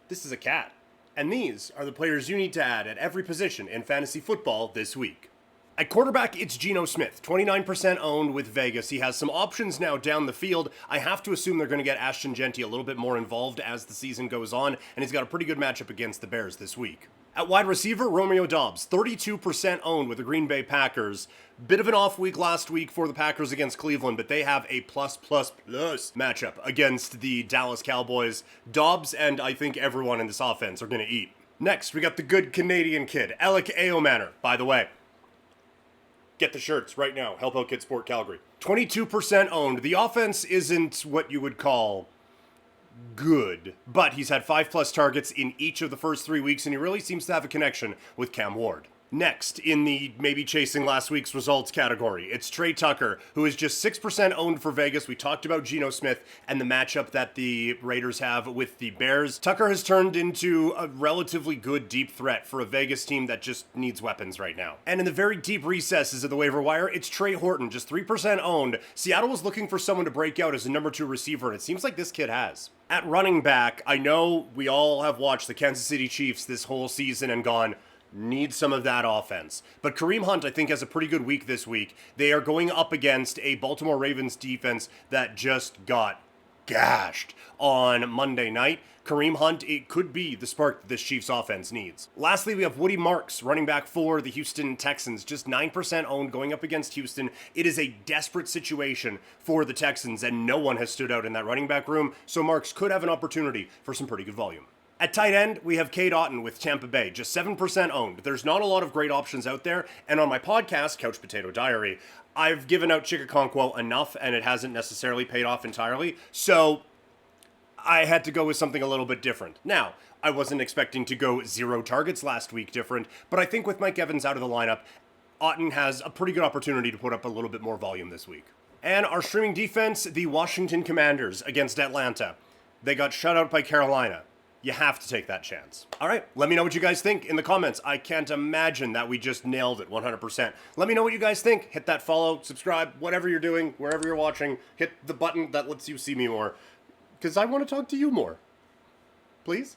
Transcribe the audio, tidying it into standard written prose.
This is a cat. And these are the players you need to add at every position in fantasy football this week. At quarterback, it's Geno Smith, 29% owned with Vegas. He has some options now down the field. I have to assume they're going to get Ashton Genty a little bit more involved as the season goes on, and he's got a pretty good matchup against the Bears this week. At wide receiver, Romeo Doubs, 32% owned with the Green Bay Packers. Bit of an off week last week for the Packers against Cleveland, but they have a plus matchup against the Dallas Cowboys. Doubs and I think everyone in this offense are going to eat. Next, we got the good Canadian kid, Elic Ayomanor, by the way. Get the shirts right now. Help out Kid Sport Calgary. 22% owned. The offense isn't what you would call good, but he's had 5+ targets in each of the first 3 weeks, and he really seems to have a connection with Cam Ward. Next, in the maybe chasing last week's results category, it's Trey Tucker, who is just 6% owned for Vegas. We talked about Geno Smith and the matchup that the Raiders have with the Bears. Tucker has turned into a relatively good deep threat for a Vegas team that just needs weapons right now. And in the very deep recesses of the waiver wire, it's Trey Horton, just 3% owned. Seattle was looking for someone to break out as a number 2 receiver, and it seems like this kid has. At running back, I know we all have watched the Kansas City Chiefs this whole season and gone, need some of that offense. But Kareem Hunt, I think, has a pretty good week this week. They are going up against a Baltimore Ravens defense that just got gashed on Monday night. Kareem Hunt, it could be the spark that this Chiefs offense needs. Lastly, we have Woody Marks, running back for the Houston Texans, just 9% owned going up against Houston. It is a desperate situation for the Texans, and no one has stood out in that running back room, so Marks could have an opportunity for some pretty good volume. At tight end, we have Cade Otton with Tampa Bay, just 7% owned. There's not a lot of great options out there, and on my podcast, Couch Potato Diary, I've given out Chickaconquo enough, and it hasn't necessarily paid off entirely, so I had to go with something a little bit different. Now, I wasn't expecting to go 0 targets last week different, but I think with Mike Evans out of the lineup, Otton has a pretty good opportunity to put up a little bit more volume this week. And our streaming defense, the Washington Commanders against Atlanta. They got shut out by Carolina. You have to take that chance. All right, let me know what you guys think in the comments. I can't imagine that we just nailed it 100%. Let me know what you guys think. Hit that follow, subscribe, whatever you're doing, wherever you're watching. Hit the button that lets you see me more, because I want to talk to you more. Please?